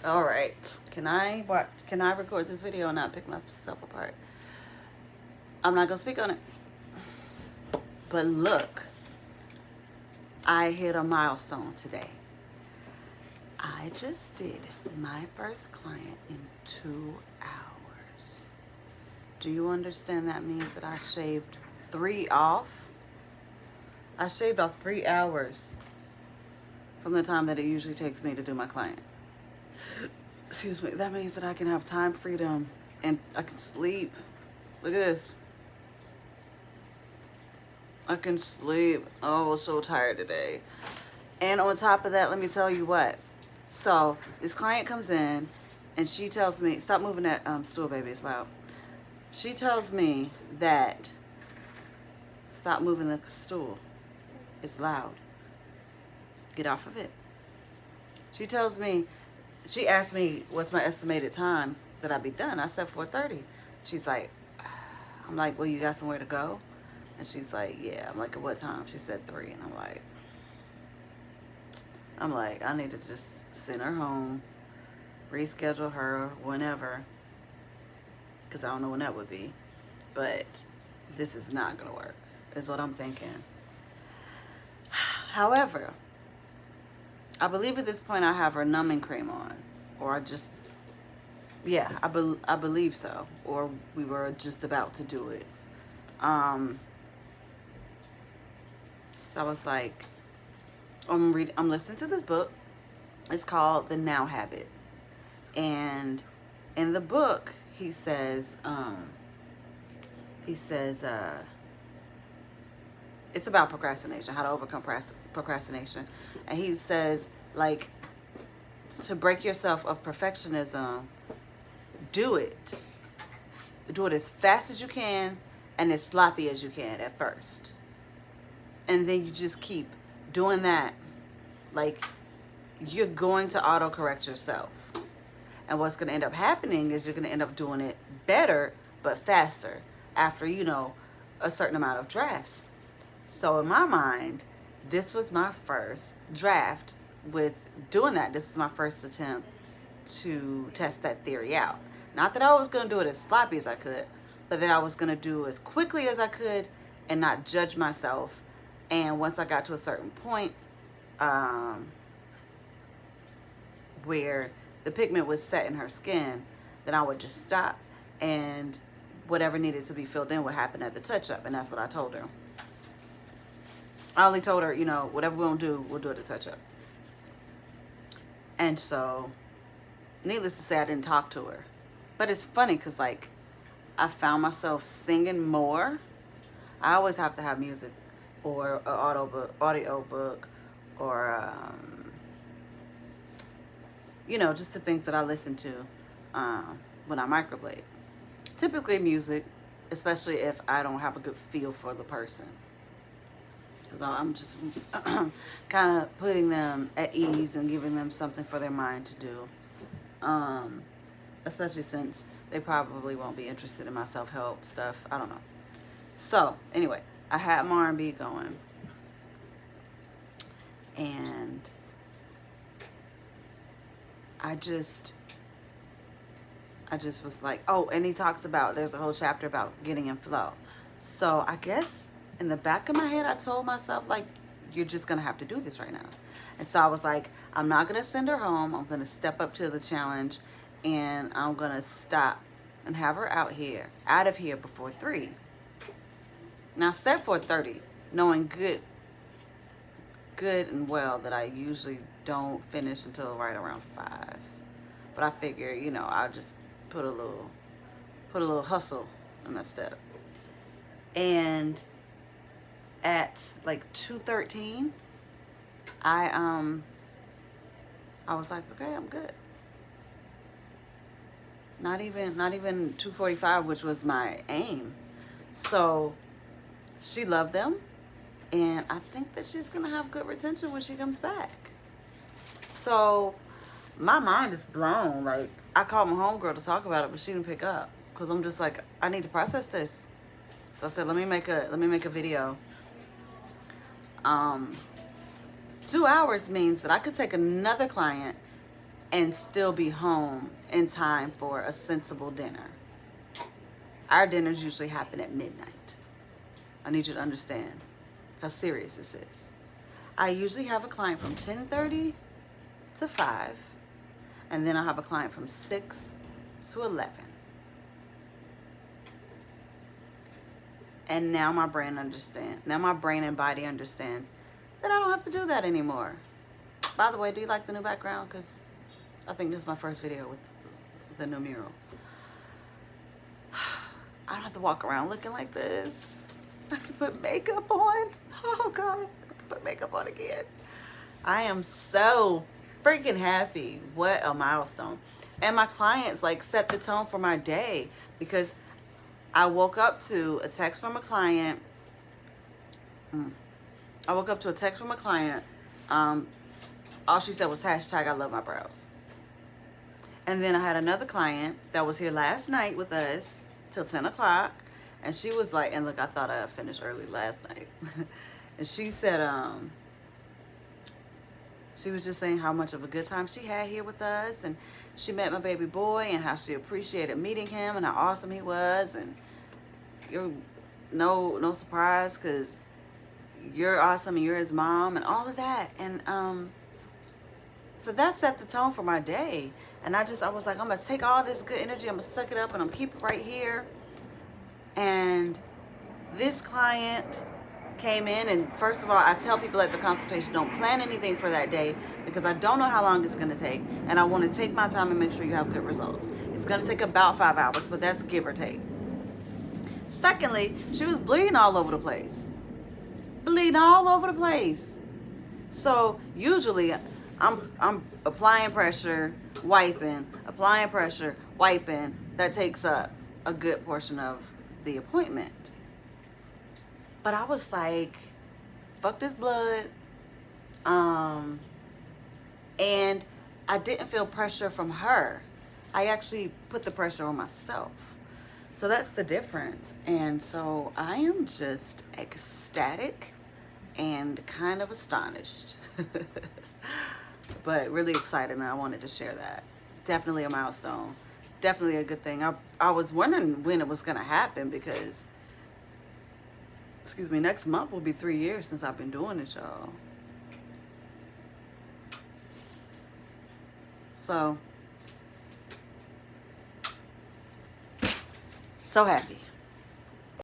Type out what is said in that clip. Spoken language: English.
All right. Can I record this video and not pick myself apart? I'm not gonna speak on it. But look, I hit a milestone today. I just did my first client in 2 hours. Do you understand that means that I shaved 3 off? I shaved off 3 hours from the time that it usually takes me to do my client. Excuse me. That means that I can have time freedom and I can sleep. Look at this. I can sleep. Oh, I was so tired today. And on top of that, let me tell you what. So this client comes in and she tells me, stop moving that stool, baby, it's loud. She tells me that, stop moving the stool, it's loud. Get off of it. She tells me, she asked me, what's my estimated time that I'd be done? I said 4:30. She's like, I'm like, well, you got somewhere to go? And she's like, yeah. I'm like, at what time? She said 3. And I'm like, I need to just send her home, reschedule her whenever, because I don't know when that would be. But this is not going to work, is what I'm thinking. However, I believe at this point I have her numbing cream on. Or I just, yeah, I believe so. Or we were just about to do it. So I was like, I'm listening to this book. It's called The Now Habit. And in the book, he says, it's about procrastination, how to overcome procrastination. And he says, like, to break yourself of perfectionism, do it. Do it as fast as you can and as sloppy as you can at first. And then you just keep doing that. Like, you're going to autocorrect yourself. And what's going to end up happening is you're going to end up doing it better, but faster after, a certain amount of drafts. So in my mind, this was my first draft with doing that. This is my first attempt to test that theory out. Not that I was going to do it as sloppy as I could, but that I was going to do as quickly as I could and not judge myself. And once I got to a certain point where the pigment was set in her skin, then I would just stop, and whatever needed to be filled in would happen at the touch-up. And that's what I told her. I only told her, whatever we're going to do, we'll do it at touch-up. And so, needless to say, I didn't talk to her. But it's funny because, like, I found myself singing more. I always have to have music or an audio book or, just the things that I listen to when I microblade. Typically music, especially if I don't have a good feel for the person. Because I'm just kind of putting them at ease and giving them something for their mind to do. Especially since they probably won't be interested in my self-help stuff. I don't know. So, anyway, I had my R&B going. And I just was like, oh, and he talks about, there's a whole chapter about getting in flow. So I guess in the back of my head, I told myself, like, you're just going to have to do this right now. And so I was like, I'm not going to send her home. I'm going to step up to the challenge, and I'm going to stop and have her out of here before 3. Now, I said 4:30, knowing good and well that I usually don't finish until right around 5. But I figure, I'll just put a little hustle in my step. And at like 2:13, I was like, okay, I'm good. Not even 2:45, which was my aim. So she loved them, and I think that she's gonna have good retention when she comes back. So my mind is blown. Like, I called my homegirl to talk about it, but she didn't pick up because I'm just like, I need to process this. So I said, let me make a video. 2 hours means that I could take another client and still be home in time for a sensible dinner. Our dinners usually happen at midnight. I need you to understand how serious this is. I usually have a client from 10:30 to 5, and then I have a client from 6 to 11. And now my brain understands. Now my brain and body understands that I don't have to do that anymore. By the way, do you like the new background? Because I think this is my first video with the new mural. I don't have to walk around looking like this. I can put makeup on. Oh God, I can put makeup on again. I am so freaking happy. What a milestone. And my clients like set the tone for my day, because I woke up to a text from a client. All she said was hashtag I love my brows. And then I had another client that was here last night with us till 10 o'clock. And she was like, and look, I thought I finished early last night. And she said, she was just saying how much of a good time she had here with us. And she met my baby boy and how she appreciated meeting him and how awesome he was. And you're no surprise, because you're awesome and you're his mom and all of that. And so that set the tone for my day. And I was like, I'm gonna take all this good energy, I'm gonna suck it up, and I'm gonna keep it right here. And this client came in, and first of all, I tell people at the consultation, don't plan anything for that day, because I don't know how long it's gonna take, and I want to take my time and make sure you have good results. It's gonna take about 5 hours, but that's give or take. Secondly, she was bleeding all over the place. So usually I'm applying pressure, wiping, applying pressure, wiping. That takes up a good portion of the appointment. But I was like, fuck this blood. And I didn't feel pressure from her. I actually put the pressure on myself. So that's the difference. And so I am just ecstatic and kind of astonished. But really excited, and I wanted to share that. Definitely a milestone. Definitely a good thing. I was wondering when it was going to happen, because, excuse me, next month will be 3 years since I've been doing it, y'all. So happy.